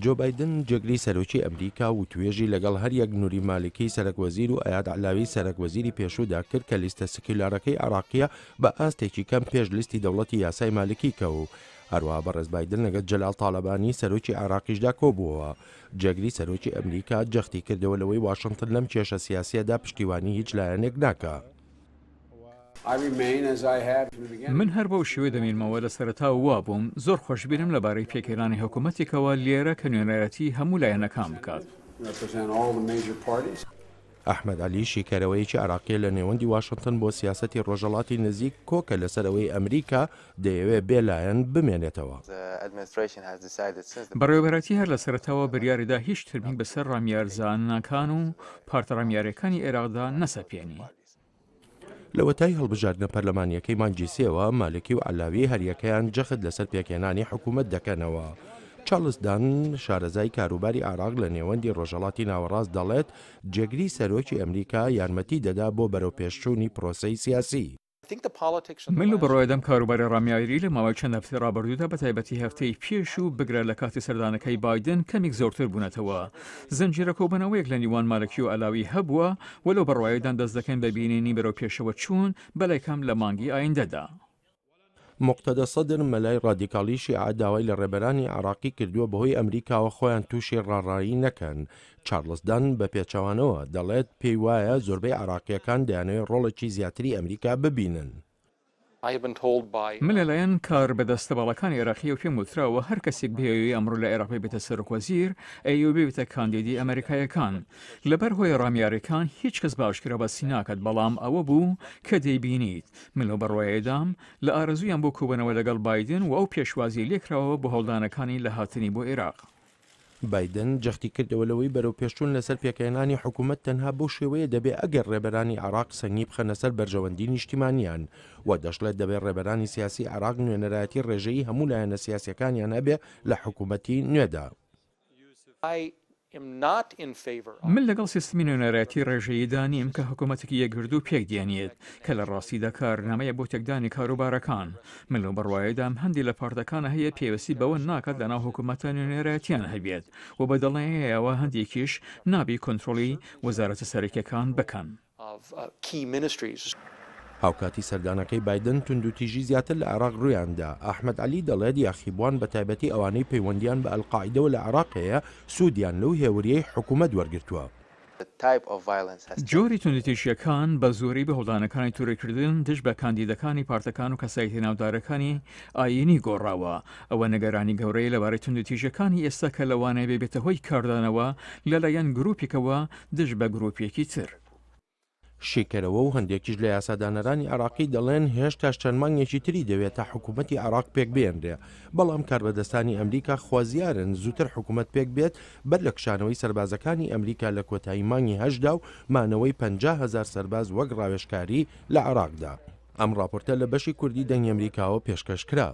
جۆ بایدن جێگری سەرۆکی ئەمریکا و توێژی لەگەڵ هەر یەک نووری مالکی سەرۆکوەزیر و ئەیاد علاوی سەرۆکوەزیری پێشوودا کرد کە لیستە سکیولارەکەی عێراقیە بە ئاستێکی کەم پێش لیستی دەوڵەتی یاسای مالکی کەوت. هەروەها بەڕێز بایدن لەگەڵ جەلال تاڵەبانی سەرۆکی عێراقیشدا کۆبووەوە. جێگری سەرۆکی ئەمریکا جەختی کردەوە لەوەی واشنگتن لەم کێشە سیاسیەدا پشتیوانی هیچ لایەنێک ناکات. من هەر بەو شێوەیە دەمێنمەوە لە سەرەتاوە وا بووم زۆر خۆشببینم لەبارەی پێکێرانی حکوومەتێکەوە لێرە کە نوێنەرەتی هەموو لایەنەکان بکات. ئەحمەد عەلی شیکەرەوەیەکی عێراقی لە نێوەندی واشنگتن بۆ سیاسەتی ڕۆژهەڵاتی نزیک کۆکە لەسەرەوەی ئەمریکا دەیەوێت بێلایەن بمێنێتەوە. بەڕێوەبەرەتی هەر لە سەرەتاوە بریاریدا هیچ ترمیم بەسەر ڕامیارزانەکان و پارتە ڕامیارەکانی عێراقدا نەسەپێنی. لە وەتای هەڵبژاردنە پەرلەمانیەکەی مانگی سێوە مالکی و عەلاوی هەریەکەیان جەخت لەسەر پێکهێنانی حکوومەت دەکەنەوە. چارلز دان شارەزای کاروباری عێراق لە نێوەندی ڕۆژهەڵاتی ناوەڕاست دەڵێت جێگری سەرۆکی ئەمریکا یارمەتی دەدا بۆ بەرەوپێشچوونی پرۆسەی سیاسی. من لە بەڕۆیدەم کاروباری ڕامیاری لە ماوەی چەند هەفتەی ڕابردوودا بە تایبەتی هەفتەی پێش و بگرە لە کاتی سەردانەکەی بایدن کەمێک زۆرتر بوونەتەوە. زەنجیرە کۆبوونەوەیەک لە نیوان مالکی و عەلاوی هەبووە وەلو بەڕۆیدان دەست دەکەن بە بینینی بەرەوپێشەوە چوون بەلای کەم لە مانگی ئایندەدا. مقتەدە سەدر مەلای ڕادیکاڵی شیعە داوای لە ڕێبەرانی عێراقی کردووە بەهۆی ئەمریکاوە خۆیان تووشی ڕاڕایی نەکەن. چارلز دان بە پێچەوانەوە دەڵێت پێی وایە زۆربەی عێراقیەکان دەیانەوێت ڕۆڵێکی زیاتری ئەمریکا ببینن. من لەلایەن کار بەدەستە باڵەکانی عێراقی و پێم وتراوە هەر کەسێک بهێوی ئەمڕۆ لە عێراق بێتە سەرۆکوەزیر ئەیەوێ بێتە کاندیدی ئەمریکایەکان. لەبەر هۆی ڕامیارەکان هیچ کەس باشکرا بەسی ناکات بەڵام ئەوە بوو کە دەیبینیت. من لەو بەڕۆیەدام لە ئارەزویان بۆ کوبنەوە لەگەڵ بایدن و ئەو پێشوازی لێکراوە بۆ هەڵدانەکانی لە هاتنی بۆ عێراق. بایدن جەختی کردەوە لەوەی بەرەوپێشچوون لەسەر پێکهێنانی حکوومەت تەنها بۆ شێوەیە دەبێ ئەگەر ڕێبەرانی عێراق سەنگی بخەنە سەر بەرژەوەندی نیشتیمانیان و دەشڵێت دەبێت ڕێبەرانی سیاسی عێراق نوێنەرایەتی ڕێژەیی هەموو لایەنە سیاسیەکانیان هەبێ لە حکوومەتی نوێدا. من لەگەڵ سیستمی نوێنەرایەتی ڕێژەییدا نیم کە حکوومەتێکی یەکگردوو پێک دێنێت کە لە ڕاستیدا کارنامەیە بۆ تێکدانی کاروبارەکان. من لەو بەڕوایەدام هەندی لە پارتەکانە هەیە پێویستی بەوە ناکات لەناو حکوومەتە نوێنەرایەتیان هەبێت و بەدەڵێنەوە هەندێکیش نابی کۆنتڕۆلی وەزارەتە سەرەکیەکان بکەن. هاوکاتی سەردانەکەی بایدن توندوتیژی زیاتر لە عێراق ڕوویاندا. ئەحمەد عەلی دەڵێت یاخیبوان بە تایبەتی ئەوانەی پەیوەندیان بە ئەلقاعیدەوە لە عێراقەیە سوودیان لەو هێوریەی حکوومەت وەرگرتووە. جۆری توندوتیژیەکان بە زۆری بە هەڵدانەکانی تووڕێکردن دژ بە کاندیدەکانی پارتەکان و کەسایەتی ناودارەکانی ئاینی گۆڕاوە. ئەوە نەگەرانی گەورەی لەبارەی توندوتیژیەکانی ئێستا کە لەوانەیە بێتە هۆی کاردانەوە لەلایەن گروپێکەوە دژ بە گروپێکی تر. شێکەرەوە و هەندێکیش لە یاسادانەرانی عێراقی دەڵێن هێشتا چەند مانگێکی تری دەوێت تا حکوومەتی عێراق پێک بێنرێ. بەڵام کاربەدەستانی ئەمریکا خوازیارن زووتر حکوومەت پێک بێت بەر لە کشانەوەی سەربازەکانی ئەمریکا لە کۆتایی مانگی هەشدا و مانەوەی 50,000 سەرباز وەک ڕاوێژکاری لە عێراقدا. ئەم راپۆرتە لە بەشی کوردی دەنگی ئەمریکاوە پێشکەش کرا.